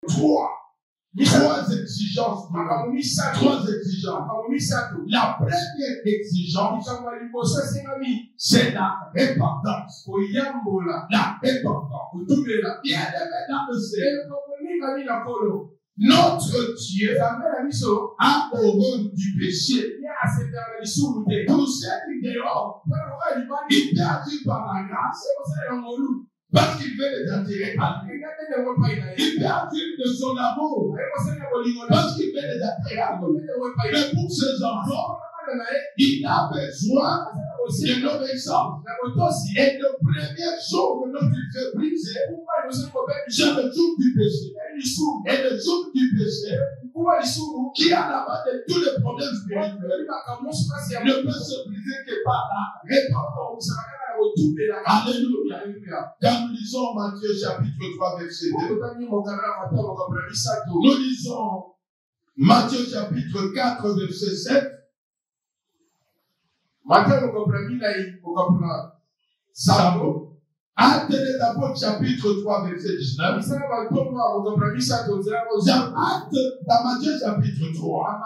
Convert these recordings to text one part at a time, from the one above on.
Trois exigences. Trois exigences. La première exigence, c'est la repentance. La repentance. Bien aimé dans le Seigneur. Notre Dieu a horreur du péché. Pour ceux qui dehors, il perdit par la grâce. Parce qu'il veut les attirer à lui. Il perdit de son amour. Parce qu'il veut les attirer à lui. Mais pour ses enfants, il a besoin de l'obéissance. Et le premier jour que notre fait briser, c'est le jour du péché. Et le jour du péché, qui a la base de tous les problèmes spirituels, ne peut se briser que par la repentance. Alléluia. Quand nous lisons Matthieu chapitre 3, verset 2, nous lisons Matthieu chapitre 4, verset 7. Actes des Apôtres chapitre 3, verset 19. Dans Matthieu chapitre 3,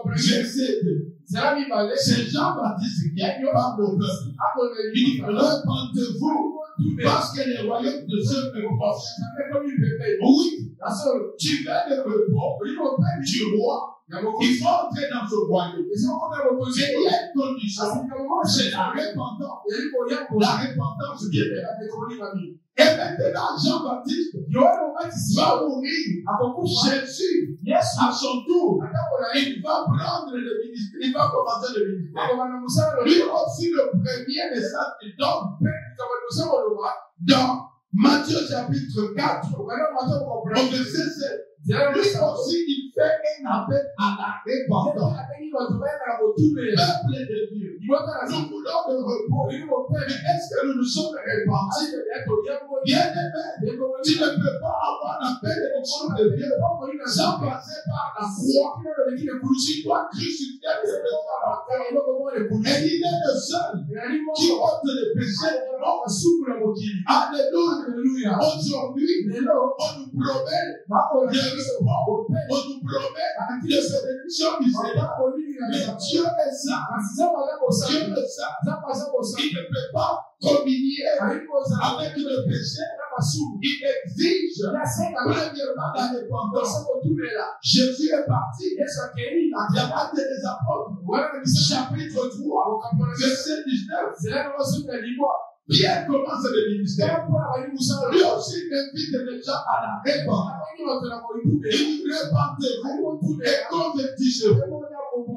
verset 2. C'est Jean-Baptiste qui parle au peuple. Il dit, repentez-vous parce que le royaume de Dieu est proche. Oui, tu veux le repos du roi. Il faut entrer dans ce royaume. Il y a une condition, c'est la repentance. La repentance qui est là. Et maintenant, Jean-Baptiste va mourir. Jésus, à son tour, il va prendre le ministère. Il va commencer le ministère. Lui aussi, le premier message qu'il donne dans Matthieu chapitre 4, au verset 7. Lui aussi, il fait un appel à la repentance. Peuple de Dieu, nous voulons le repos. Mais est-ce que nous nous sommes repentis? Bien aimé, tu ne peux pas avoir la bénédiction de Dieu sans passer par la foi. Tu dois crucifier le péché. Et il est le seul qui ôte le péché de l'homme. Alléluia. Aujourd'hui, on nous promet on nous promet de bénédiction du Seigneur. Mais Dieu est ça. Dieu est ça. Il ne peut pas communier avec le péché. Il exige premièrement la repentance. Jésus est parti. La Actes des Apôtres, chapitre 3, verset 19. Pierre commence le ministère. Lui aussi invite les gens à la repentance. Il repentez-vous et convertissez-vous.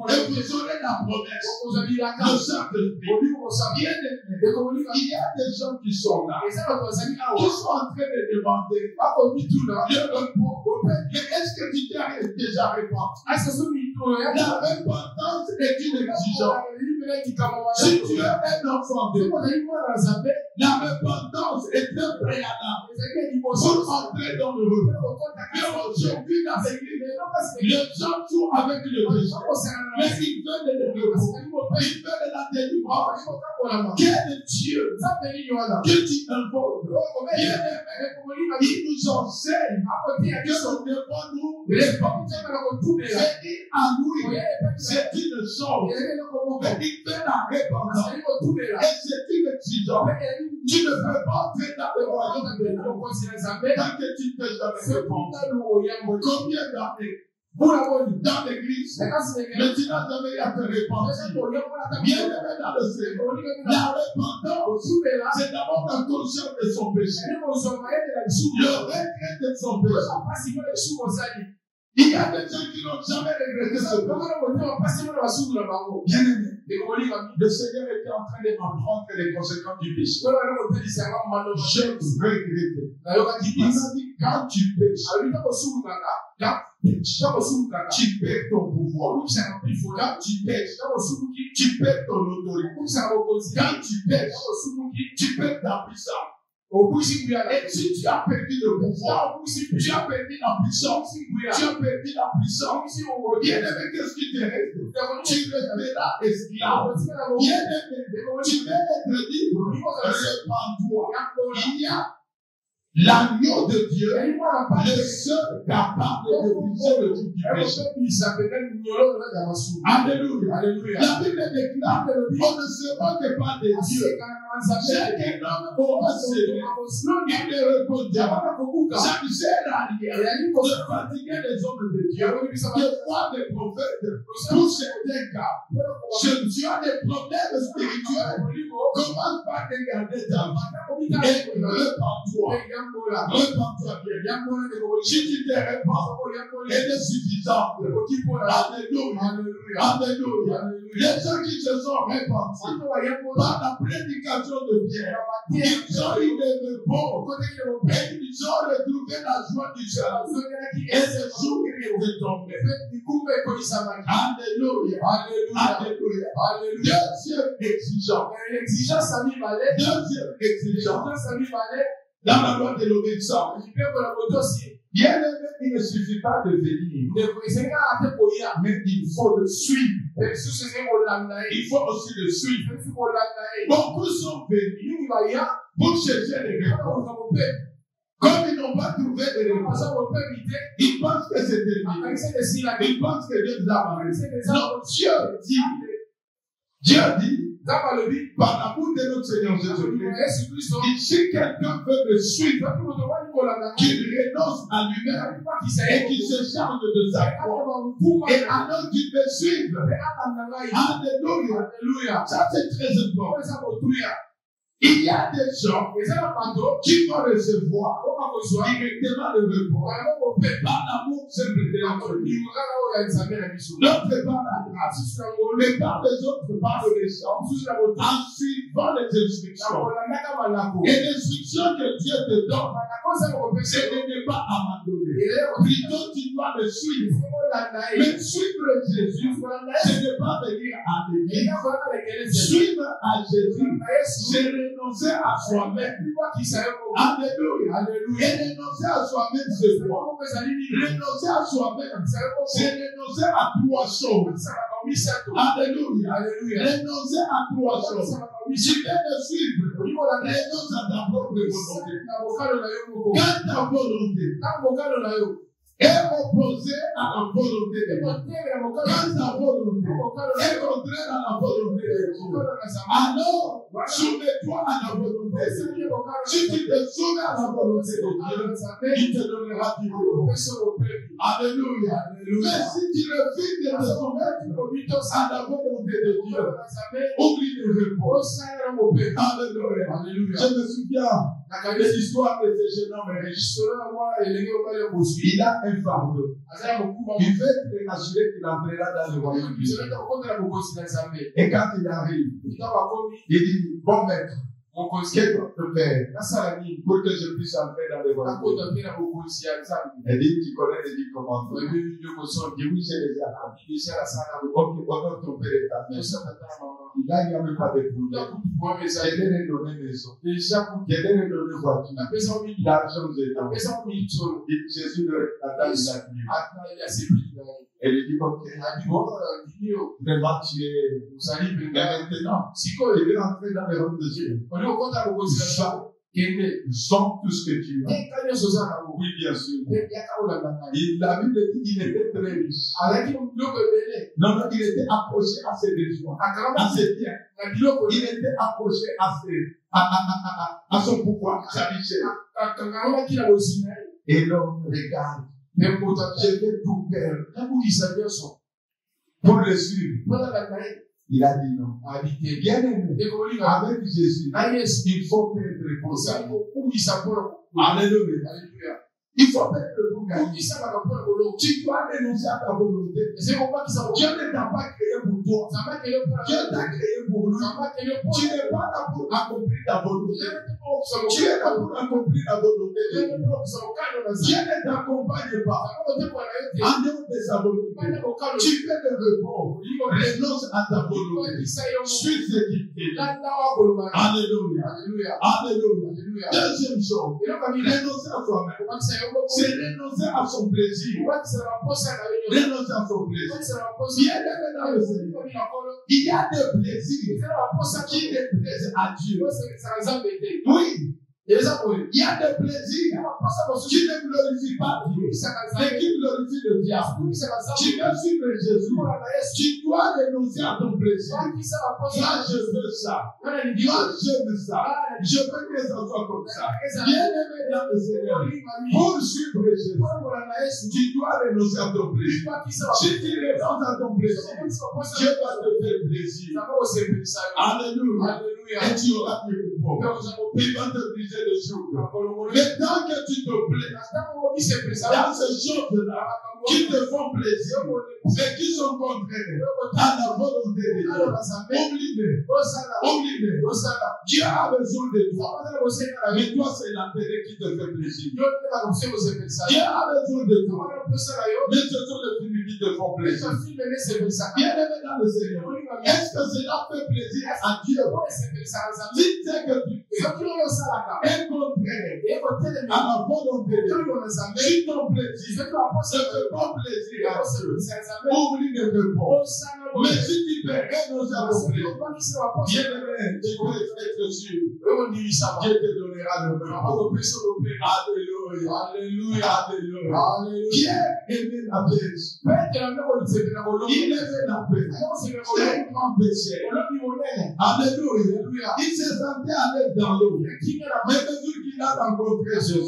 Et vous aurez la promesse de Saint-Esprit. Il y a des gens qui sont là, qui sont en train de demander le repos. Mais est-ce que tu t'es déjà repenti? La repentance est une exigence. Si tu es un enfant de Dieu, la repentance est un préalable pour entrer dans le repos. Mais aujourd'hui, dans l'église, les gens jouent avec le péché. Mais ils veulent le repos. Ils veulent la délivrance. Quel Dieu que tu invoques? Il nous enseigne que nous devons nous répandre. Venir à lui, c'est une chose. Venir faire la repentance, et c'est une exigence. Tu ne peux pas entrer dans le royaume de Dieu tant que tu ne t'es jamais repenti. Combien d'années dans l'église, mais tu n'as jamais eu à te repentir. Bien aimé dans le Seigneur, la repentance, c'est d'abord la conscience de son péché, le regret de son péché. Il y a des gens qui n'ont jamais regretté ce péché. Bien aimé, le Seigneur était en train de m'apprendre les conséquences du péché. Je regrettais. Il m'a dit, quand tu pêches, tu perds ton pouvoir. Quand tu pêches, tu perds ton autorité. Quand tu pêches, tu perds ta puissance. Et si tu as perdu le pouvoir, tu as perdu la puissance. Tu as perdu la puissance. Bien aimé, qu'est-ce qui te reste? Tu resteras esclave. Bien aimé, tu veux être libre. Répands-toi. Il y a L'agneau de Dieu, le seul capable de briser le joug du péché. Alléluia. La Bible déclare, on ne se moque pas de Dieu. Chaque homme aura ses mots. Il ne répondra. Ça ne sert à rien de fatiguer les hommes de Dieu, de voir des prophètes. Pour certains cas, si tu as des problèmes spirituels, commence par regarder ta vie et repends-toi. Repends-toi bien. Si tu te repens, elle est suffisante. Alléluia. Les gens qui se sont repentis par la prédication de Pierre, ils ont eu des repos et ils ont retrouvé la joie du salut. Et ce jour qui est tombé. Alléluia. Deuxième exigence. Dans la loi de l'obéissance. Bien aimé, il ne suffit pas de venir. Mais il faut le suivre. Il faut aussi le suivre. Beaucoup sont venus pour chercher les réponses. Comme ils n'ont pas trouvé de réponse, ils pensent que c'est terminé. Ils pensent que Dieu les a marrés. Non, Dieu dit, par l'amour de notre Seigneur Jésus-Christ, si quelqu'un veut me suivre, qu'il renonce à lui-même et qu'il se charge de sa croix, et alors qu'il me suive. Alléluia. Ça c'est très important. Il y a des gens qui vont recevoir directement le repos par l'amour simple de notre vie. D'autres par la grâce, mais par les autres par l'obéissance, en suivant les instructions. Et l'instruction que Dieu te donne, c'est de ne pas abandonner. Plutôt tu dois le suivre. Mais suivre Jésus, c'est ne pas venir à l'église. Suivre à Jésus, c'est renoncer à soi-même. Alléluia. Et renoncer à soi-même, c'est quoi? Renoncer à soi-même, c'est renoncer à trois choses. Alléluia. Renoncer à trois choses. Si tu veux me suivre, renonce à ta propre volonté. Quand ta volonté est opposée à la volonté de Dieu. Quand ta volonté est contraire à la volonté de Dieu, alors soumets-toi à la volonté de Dieu. Si tu te soumets à la volonté de Dieu, il te donnera du repos. Alléluia. Mais si tu refuses de te soumettre à la volonté de Dieu, oublie le repos. Alléluia. Je me souviens de l'histoire de ce jeune homme riche. Il a un fardeau. Il veut être assuré qu'il entrera dans le royaume de Dieu. Et quand il arrive, il dit, bon maître, qu'est-ce que je peux faire pour que je puisse entrer dans le royaume de Dieu? Il dit, tu connais les 10 commandements. Il dit, oui, je les ai accomplis. Ok, honore ton père et ta mère. Là, il n'y a même pas de problème. Je vais lui donner maison. Je vais lui donner voiture. L'argent, je donne. Jésus le regarda, il a dit. Et il dit, ok, vraiment, tu es. Mais maintenant, je vais rentrer dans le royaume de Dieu. Somme tout ce que tu as. Oui, bien sûr. La Bible dit qu'il était très riche. Non, il était approché à ses besoins, à ses biens. Il était approché à son pouvoir, à sa richesse. Et l'homme regarde. Je vais tout perdre pour le suivre. Il a dit non. Bien aimé, avec Jésus, il faut perdre pour ça. Alléluia. Il faut perdre pour gagner. Tu dois renoncer à ta volonté. Dieu ne t'a pas créé pour toi. Dieu t'a créé pour lui. Tu n'es pas là pour accomplir ta volonté. Tu es là pour accomplir la volonté de Dieu. Dieu ne t'accompagne pas en dehors de sa volonté. Tu fais le repos. Renonce à ta volonté. Suis ce qu'il fait. Alléluia. Alléluia. Deuxième chose, renoncer à soi-même. C'est renoncer à son plaisir. Renoncer à son plaisir. Bien aimé dans le Seigneur, il y a des plaisirs qui ne plaisent à Dieu. Oui. Il y a des plaisirs qui ne glorifient pas Dieu, mais qui glorifient le diable. Tu veux suivre Jésus, tu dois renoncer à ton plaisir. Moi, je veux ça. Moi, j'aime ça. Je veux que ça soit comme ça. Bien-aimé dans le Seigneur, pour suivre Jésus, tu dois renoncer à ton plaisir. Si tu renonces à ton plaisir, Dieu va te faire plaisir. Alléluia. Et tu auras du repos. Il va te briser le souffle. Mais tant que tu te plais dans ces choses-là qui te font plaisir et qui sont contraires à la volonté de Dieu, oublie-les. Dieu a besoin de toi. Mais toi, c'est l'intérêt qui te fait plaisir. Dieu a besoin de toi. Mais ce sont les films qui te font plaisir. Bien-aimé dans le Seigneur, est-ce que cela fait plaisir à Dieu? Si c'est que tu fais un contraire à la volonté de Dieu, si ton plaisir ne fait pas plaisir à Dieu, oublie le repos. Mais si tu peux renoncer à ton plaisir, bien-aimé, tu peux être sûr, Dieu te donnera le repos. Alléluia, alléluia, alléluia. Pierre aimait la pièce. Il aimait la paix. C'est un grand péché. Alléluia. Il se sentait à l'aise dans l'eau. Mais mesure qu'il a rencontré Jésus,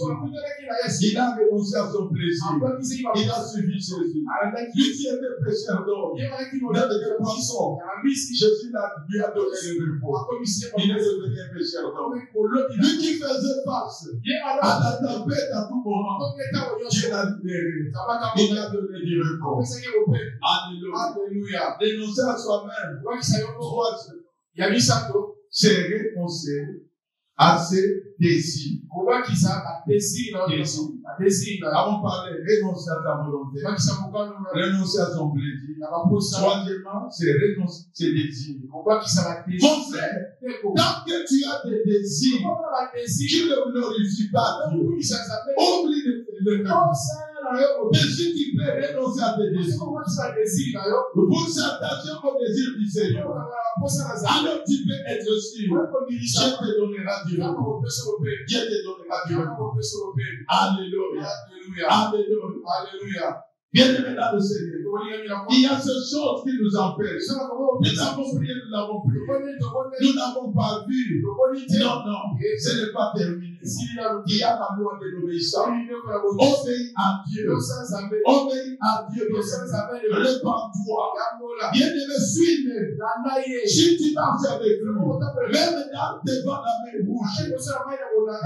il a renoncé à son plaisir. Il a suivi Jésus. Lui qui était pécheur d'homme, même des poissons, Jésus lui a donné le repos. Il est devenu un pécheur d'homme. Lui qui faisait face à la tempête à tout moment, Dieu l'a libéré. Il a donné du repos. Alléluia. Renoncer à soi-même. C'est renoncer à ses désirs. Avant de parler, renoncer à ta volonté. Renoncer à son plaisir. Troisièmement, c'est renoncer à ses désirs. Mon frère, tant que tu as des désirs qui ne glorifient pas Dieu, oublie le renoncer. Mais si tu peux renoncer à tes désirs, pour s'attacher au désir du Seigneur, alors tu peux être sûr, Dieu te donnera du repos. Dieu te donnera du repos. Alléluia. Alléluia. Alléluia. Bien-aimé dans le Seigneur, il y a ces choses qui nous empêchent. Nous avons prié, nous l'avons prié. Nous n'avons pas vu. Non, ce n'est pas terminé. Il y a la loi de l'obéissance. Obéis à Dieu. Obéis à Dieu. Répands-toi. Bien-aimé, suis-le. Si tu marches avec lui, même devant la mer rouge,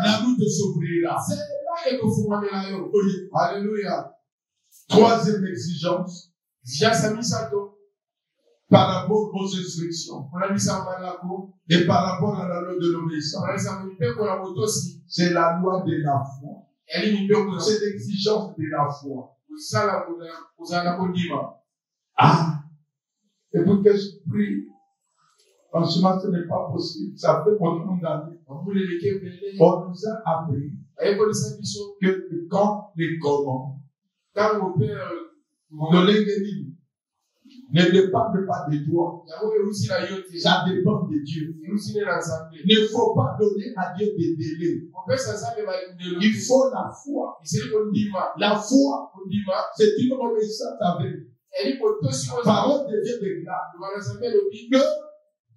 la route s'ouvrira. Alléluia. Troisième exigence, par rapport aux instructions et par rapport à la loi de l'obéissance, c'est la loi de la foi. C'est l'exigence de la foi. Et pour que je prie, franchement, ce n'est pas possible. Ça fait autant d'années. On nous a appris que quand les comment, quand mon père ne dépend pas de toi, ça dépend de Dieu. Il ne faut pas donner à Dieu des délais. Il faut la foi. La foi, c'est une obéissance avec parole de Dieu de grâce. Que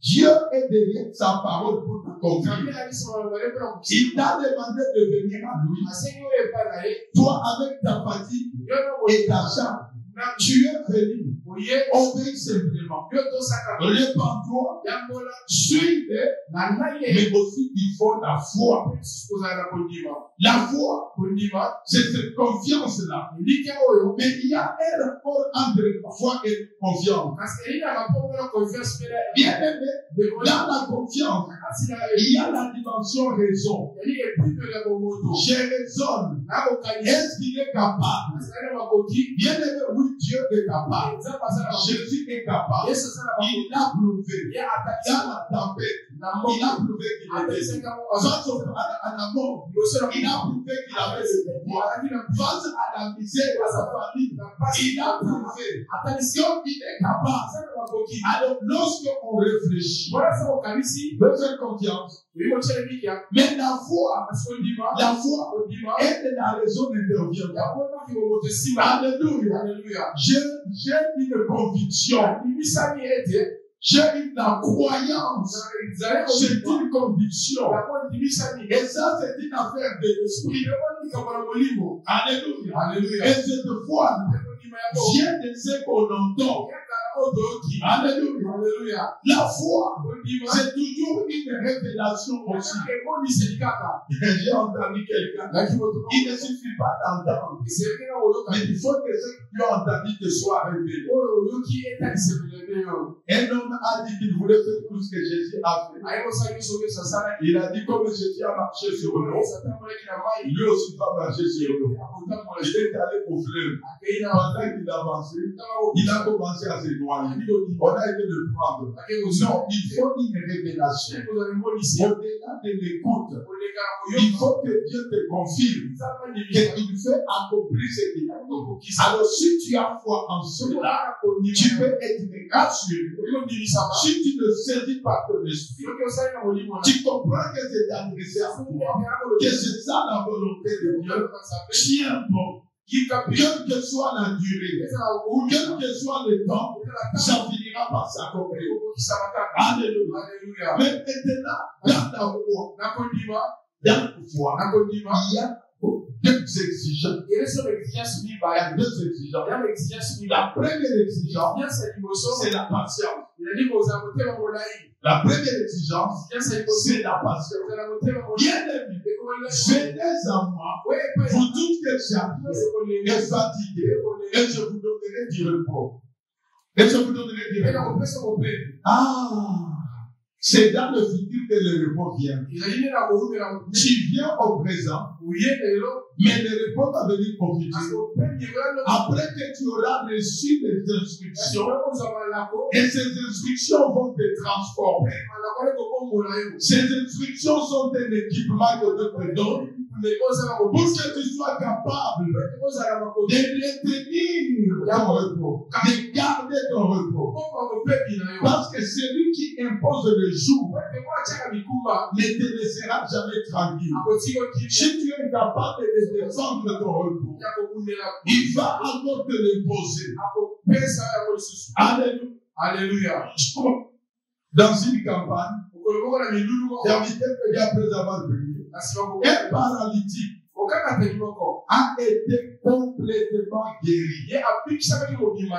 Dieu est derrière sa parole pour t'accomplir. Il t'a demandé de venir à lui. Toi, avec ta fatigue et ta charge, tu es venu. Obéis simplement. Répands-toi. Suis, mais aussi il faut la foi. La foi, c'est cette confiance-là. Mais il y a un rapport entre foi et confiance. Bien aimé, dans la confiance, il y a la dimension raison. Je raisonne. Est-ce qu'il est capable? Bien aimé, oui, Dieu est capable. Jésus est capable. Il l'a prouvé. Dans la tempête, il a prouvé qu'il était. Face à la mort, il a prouvé qu'il avait le pouvoir. Face à la misère de sa famille, il a prouvé qu'il est capable. Alors, lorsqu'on réfléchit, on fait confiance. Mais la foi est la raison d'intervenir. Alléluia. J'ai une conviction. J'ai la croyance. C'est une conviction. Et ça, c'est une affaire de l'esprit. Alléluia. Et cette foi vient de ce qu'on entend. Alléluia. La foi, c'est toujours une révélation aussi. J'ai entendu quelqu'un. Il ne suffit pas d'entendre. Mais il faut que ce que tu as entendu te soit révélé. Un homme a dit qu'il voulait faire tout ce que Jésus a fait. Il a dit comme Jésus a marché sur l'eau, lui aussi va marcher sur l'eau. Il est allé au fleuve. Pendant qu'il avançait, il a commencé à se noyer. On a été le prendre. Non, il faut une révélation. Au-delà de l'écoute, il faut que Dieu te confirme qu'il fait accomplir ce qu'il a dit. Alors si tu as foi en cela, tu peux être rassuré. Si tu ne saisis pas ton esprit, tu comprends que c'est adressé à toi, que c'est ça la volonté de Dieu. Tiens bon. Quelle que soit la durée, quel que soit le temps, ça finira par s'accomplir. Alléluia. Mais maintenant, dans la foi, il y a deux exigences. Il y a deux exigences. La première exigence, c'est la patience. La première exigence, c'est la patience. Bien aimé, venez à moi, vous toutes que chargés et fatigués, et je vous donnerai du repos. Ah! C'est dans le futur que le repos vient. Tu viens au présent, mais le repos va venir au futur. Après que tu auras reçu des instructions, et ces instructions vont te transformer. Ces instructions sont un équipement que Dieu te donne pour que tu sois capable de retenir ton repos, de garder ton repos. Parce que celui qui impose le jour ne te laissera jamais tranquille. Si tu es capable de défendre ton repos, il va encore te l'imposer. Alléluia. Dans une campagne, après avoir prié, un paralytique a été complètement guéri.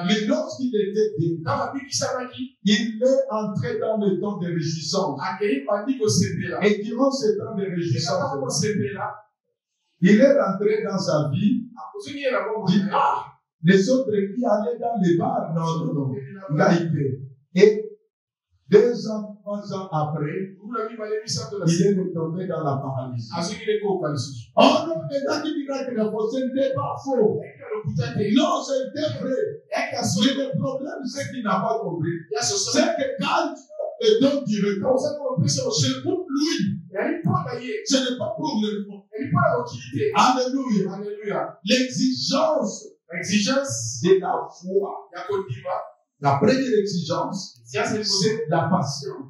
Mais lorsqu'il était guéri, il est entré dans le temps de réjouissance. Et durant ce temps de réjouissance, il est rentré dans sa vie. Il dit, les autres qui allaient dans les bars, non. Là, il fait. Et 2 ans, 3 ans après, il est retombé dans la paralysie. Oh non, mais là, il dira que ce n'était pas faux. Non, c'était vrai. Mais le problème, c'est qu'il n'a pas compris. C'est que quand il donne du repos, c'est pour lui. Ce n'est pas pour le repos. Alléluia. L'exigence de la foi. La première exigence, c'est la patience.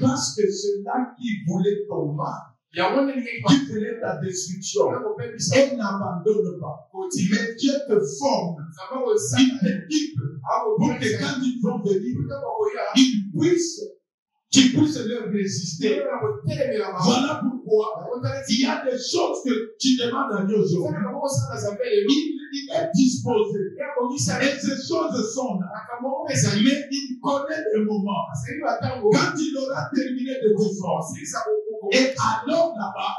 Parce que ceux-là qui voulaient ton mal, qui voulaient ta destruction, elle n'abandonne pas. Mais Dieu te forme, il t'équipe pour que quand ils vont venir, tu puisses leur résister. Voilà pourquoi il y a des choses que tu demandes à Dieu aujourd'hui. Il est disposé. Et ces choses sont là. Mais il connaît le moment. Quand il aura terminé de te forcer, et alors là-bas,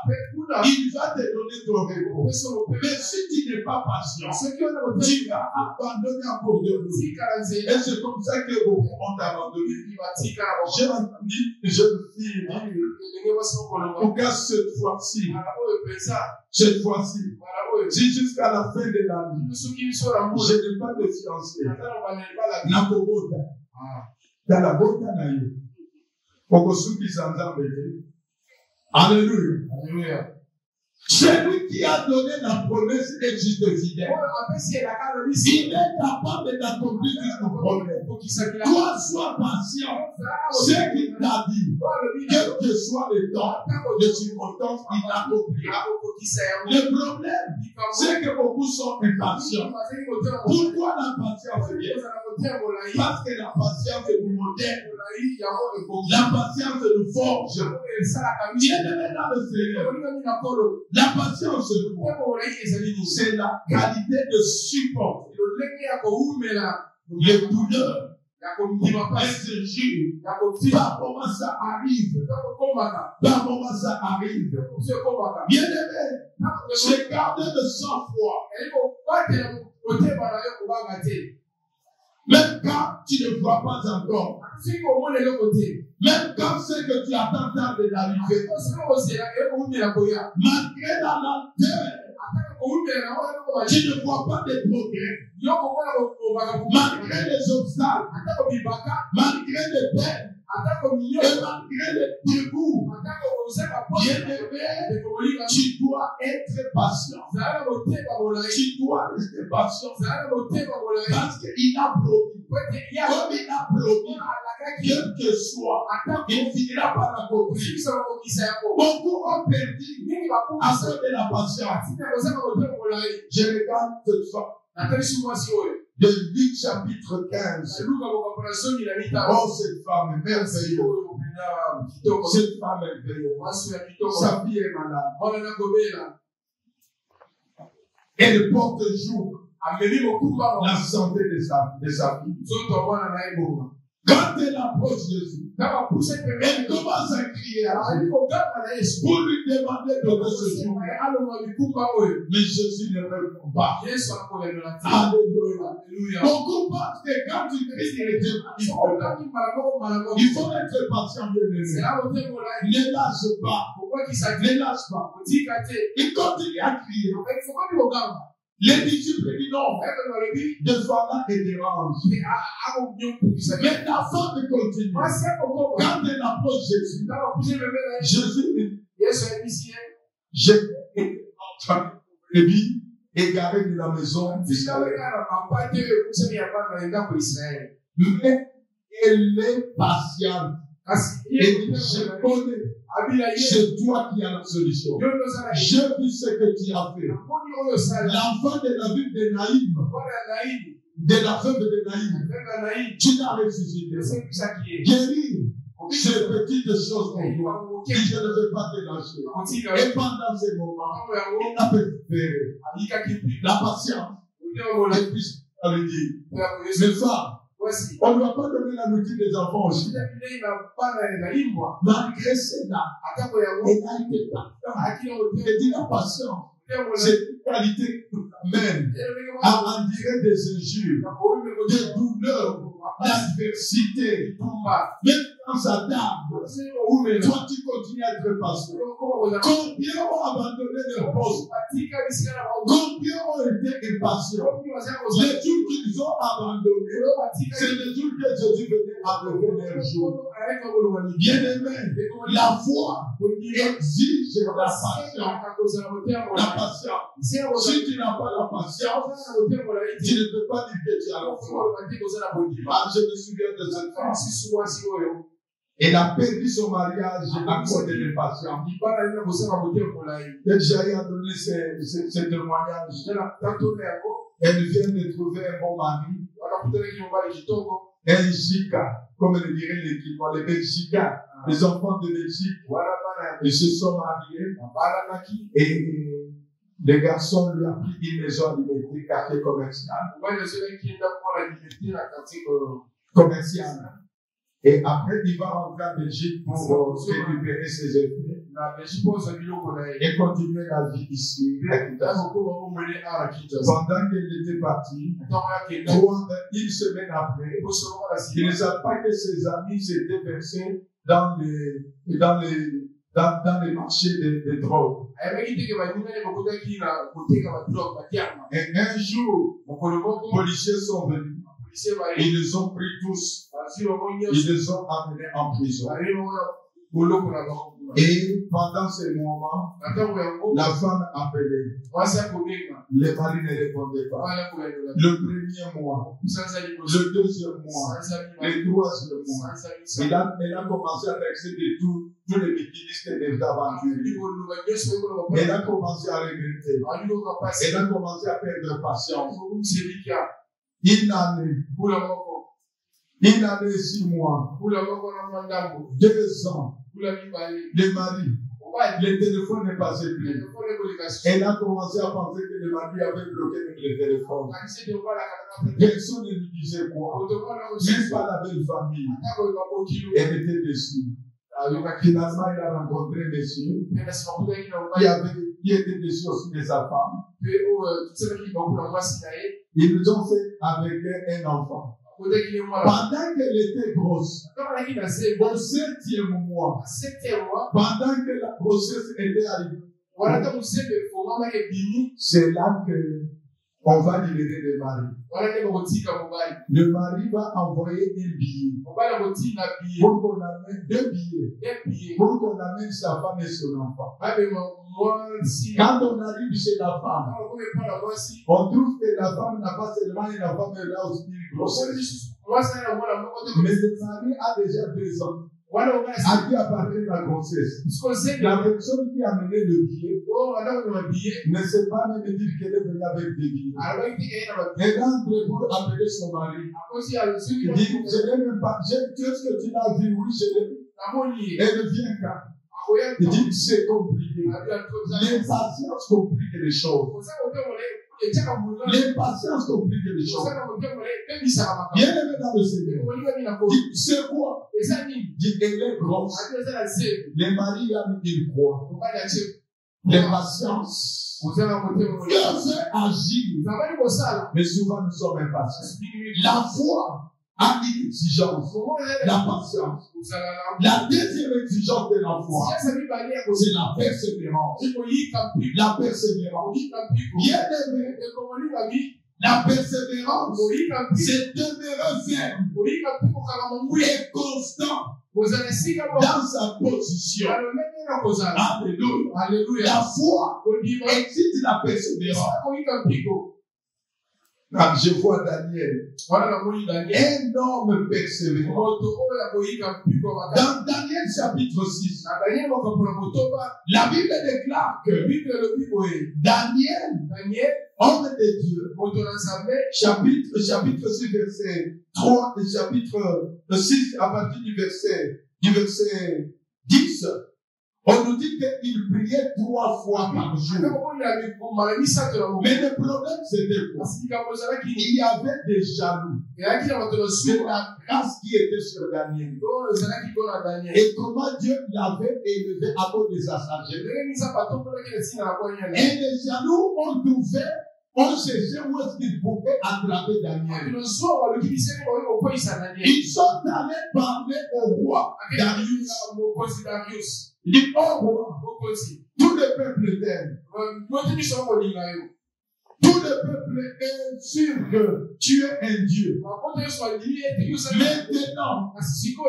il va te donner ton repos. Mais si tu n'es pas patient, tu vas abandonner encore de nous. Et c'est comme ça que beaucoup ont abandonné. J'ai entendu une jeune fille dire, en tout cas cette fois-ci, si jusqu'à la fin de l'année, je n'ai pas de fiancé. Dans la bota, Alléluia. Alléluia. Celui qui a donné la promesse est juste fidèle. Il est capable d'accomplir tout le problème. Toi, sois patient. Ce qu'il t'a dit, quel que soit le temps, les circonstances, il l'accomplira. Le problème, c'est que beaucoup sont impatients. Pourquoi la patience est bien? Parce que la patience est du modèle. La patience nous forge. Bien-aimé dans le Seigneur. La patience, c'est la qualité de supporter les douleurs, les injures. Par moment ça arrive. Par moment ça arrive. Bien-aimé, c'est garder le sang-froid. Même quand tu ne vois pas encore. Même quand c'est que tu attends de l'arrivée. Malgré la lenteur, tu ne vois pas de progrès. Malgré les obstacles, malgré les peines, et malgré les dégoûts, bien-aimé, tu dois être patient. Tu dois rester patient. Parce qu'il a promis. Comme il a promis, quel que soit, il finira par l'accomplir. Beaucoup ont perdu à cause de la patience. Je regarde ce soir. De Luc chapitre 15. Oh, cette femme est merveilleuse. Cette femme est merveilleuse. Sa vie est malade. Elle porte jour la santé de sa fille. Quand elle approche Jésus, elle commence à crier à Jésus pour lui demander de recevoir. Mais Jésus ne répond pas. Alléluia. Beaucoup pensent que quand tu cries, il faut être patient. Ne lâche pas. Ne lâche pas. Il continue à crier. Les disciples disent non, de là et dérange. Mais la femme continue. Quand elle approche Jésus, Jésus dit, j'ai brebis égaré de la maison d'Israël. Mais elle est patiente. Et je connais. C'est toi qui as la solution. J'ai vu ce que tu as fait. L'enfant de la ville de Naïm, de la femme de Naïm, tu l'as ressuscité. Guérir ces petites choses pour toi, et je ne vais pas te lâcher. Et pendant ces moments, il a préféré la patience. Et puis, on lui dit, mes femmes, on ne va pas donner la nourriture des enfants aussi. Malgré cela, elle a été patiente. Elle dit la patience. C'est une qualité même à endurer des injures, des douleurs, l'adversité. Même quand ça tarde, toi tu continues à être patient. Combien ont abandonné leur poste? Combien ont été impatients? Les jours qu'ils ont abandonnés, c'est les jours que Jésus venait à revenir leur jour. Bien-aimé, la foi exige la patience. La patience. Si tu n'as pas la patience, tu ne peux pas dire que tu as la foi. Je me souviens de cette femme. Elle a perdu son mariage à cause de l'impatience. J'ai donné ce témoignage. Elle vient de trouver un bon mari. Un Chica, comme le dirait l'équipe, les Belgicains, les enfants de Belgique. Ils se sont mariés. Et le garçon lui a pris une maison à Liberté, quartier commercial. Et après, il va rentrer en Belgique pour récupérer ses effets et continuer la vie ici. Pendant qu'elle était partie, une semaine après, il ne savait pas que ses amis s'étaient versés dans les marchés de drogue. Et un jour, les policiers sont venus. Ils les ont pris tous Ils les ont amenés en prison. Et pendant ces moments, la femme appelait. Les maris ne répondaient pas. Le premier mois, le deuxième mois, le troisième mois, elle a commencé à taxer de tous les mécanismes des aventuriers. Elle a commencé à regretter. Elle a commencé à perdre patience. Il allait 6 mois, 2 ans. Le mari, le téléphone n'est passé plus. Elle a commencé à penser que le mari avait bloqué le téléphone. Personne ne lui disait quoi. Même pas la belle famille. Elle était déçue. Finalement, il a rencontré un monsieur qui était déçu aussi de sa femme. Ils nous ont fait avec elle un enfant. Pendant qu'elle était grosse, au 7e mois, pendant que la grossesse était arrivée, c'est là que on va libérer le mari. Le mari va envoyer un billet pour qu'on amène 2 billets pour qu'on amène sa femme et son enfant. Quand on arrive chez la femme, on trouve que la femme n'a pas seulement une femme, elle a aussi une grossesse. Mais le mari a déjà 2 ans. À qui appartient la grossesse? La personne qui a mené le billet ne sait pas même dire qu'elle est venue avec des billets. Elle entre pour appeler son mari. Il dit, je n'ai même pas, qu'est-ce que tu l'as vu? Oui, je l'ai vu. Elle vient quand? Il dit, c'est compliqué. L'impatience complique les choses. L'impatience complique les choses. Bien aimé dans le Seigneur. C'est quoi? Dit, elle est grosse. Le mari a mis une croix. L'impatience. Dieu fait agir. Mais souvent nous sommes impatients. La foi a une exigence. La patience. La deuxième exigence de la foi, c'est la persévérance. La persévérance. Bien aimé, la persévérance, c'est demeurer ferme et constant dans sa position. Alléluia. La foi exige la persévérance. Quand je vois Daniel, un homme persévérant. Dans Daniel chapitre 6, la Bible déclare que Daniel, homme de Dieu, chapitre 6, verset 3, et chapitre 6, à partir du verset 10, on nous dit qu'il priait 3 fois par jour. Mais le problème, c'était quoi? Il y avait des jaloux. C'est la grâce qui était sur Daniel. Et comment Dieu l'avait élevé à cause de sa sagesse. Et les jaloux ont cherché où est-ce qu'ils pouvaient attraper Daniel. Ils sont allés parler au roi Darius. Il dit, oh roi, tout le peuple t'aime. Tout le peuple est sûr que tu es un Dieu. Maintenant,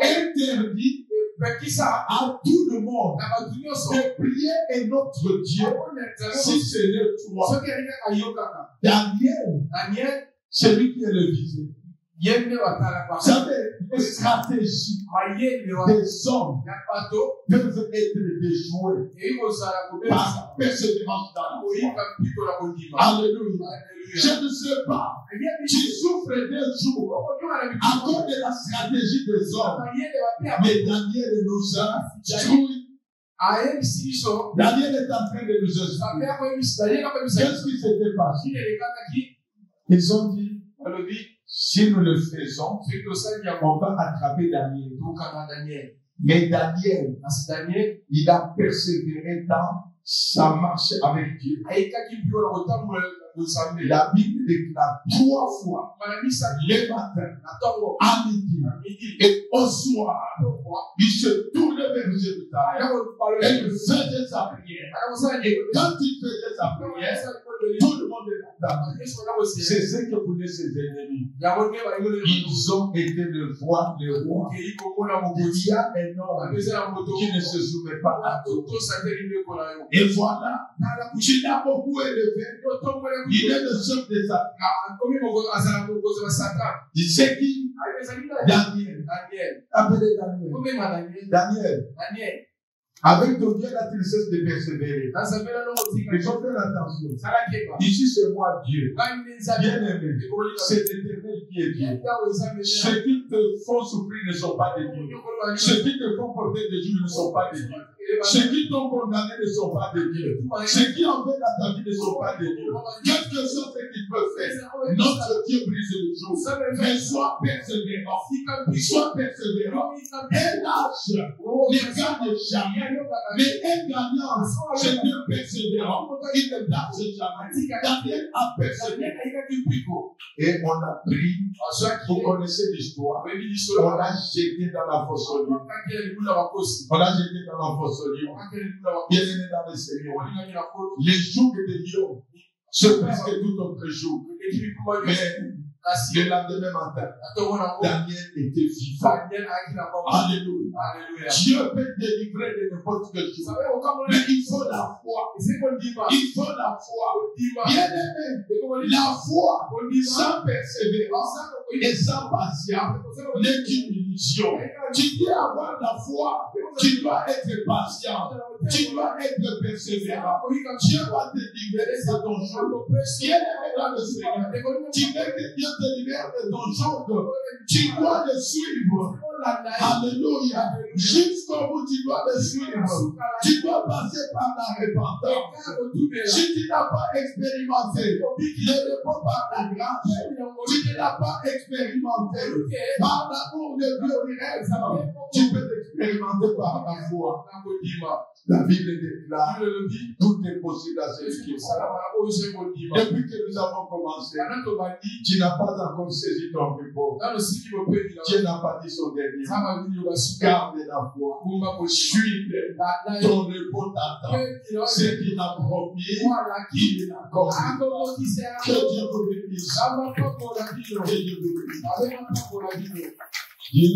interdit à tout le monde de prier un autre Dieu si ce n'est toi. Daniel, c'est lui qui est le visé. Vous savez, les stratégies des hommes peuvent être déjouées par persévérance dans la foi. Alléluia. Je ne sais pas, tu souffres d'un jour à cause de la stratégie des hommes. Mais Daniel nous a instruit. Daniel est en train de nous instruire. Qu'est-ce qui s'était passé? Ils ont dit, si nous le faisons, on va attraper Daniel. Mais Daniel, il a persévéré dans sa marche avec Dieu. La Bible déclare 3 fois, le matin, à midi et au soir, il se tournait vers Jérusalem et il faisait sa prière. Et quand il faisait sa prière, Tout le monde est là. C'est ce que voulaient ses ennemis. Ils ont été le voir les rois. Il y a un homme qui ne se soumet pas à tout. Et voilà, tu l'as beaucoup élevé. Il est le chef des Satan. C'est qui? Daniel. Appelez Daniel. Daniel. Avec ton Dieu, là, tu ne cesses de persévérer. Ils ont fait attention. Ici, c'est moi, Dieu. Bien-aimé. C'est l'Éternel qui est Dieu. Ceux qui te font souffrir ne sont pas des dieux. Ceux qui te font porter des jours ne sont pas des dieux. Ceux qui t'ont condamné ne sont pas des dieux. Ceux qui en veulent à ta vie ne sont pas des dieux. Quelque chose qu'ils peuvent faire. Notre Dieu brise le jour. Mais sois persévérant. Sois persévérant. Et lâche. Ne gagne jamais. Mais un gagnant, c'est un persévérant. Il ne lâche jamais. Daniel a persévéré. Et on a pris. Vous connaissez l'histoire. On l'a jeté dans la fosse au lion. On l'a jeté dans la fosse au lion. Bien-aimé dans le Seigneur. Les jours des lions se presque tout autre jour. Mais le lendemain matin, Daniel était vivant. Alléluia. Dieu peut délivrer de n'importe quel chose. Mais il faut la foi. Il faut la foi. Bien-aimé, la foi sans persévérance et sans patience n'est qu'une illusion. Tu dois avoir la foi. Tu dois être patient. Tu dois être persévérant. Dieu va te libérer de ton jour. Bien-aimé dans le Seigneur, tu veux que Dieu te libère de ton jour. Tu dois le suivre. Alléluia. Jusqu'au bout, tu dois le suivre. Tu dois passer par la repentance. Si tu n'as pas expérimenté le repos par la grâce, tu ne l'as pas expérimenté par l'amour de Dieu, tu peux l'expérimenter par la foi. La Bible déclare tout est possible à ceux qui croient. Depuis que nous avons commencé, tu n'as pas encore saisi ton repos. Dieu n'a pas dit son dernier. Garde la foi. Suis ton repos t'attend. Ce qu'il a promis, il l'accorde. Que Dieu vous bénisse. Que Dieu vous bénisse. Dieu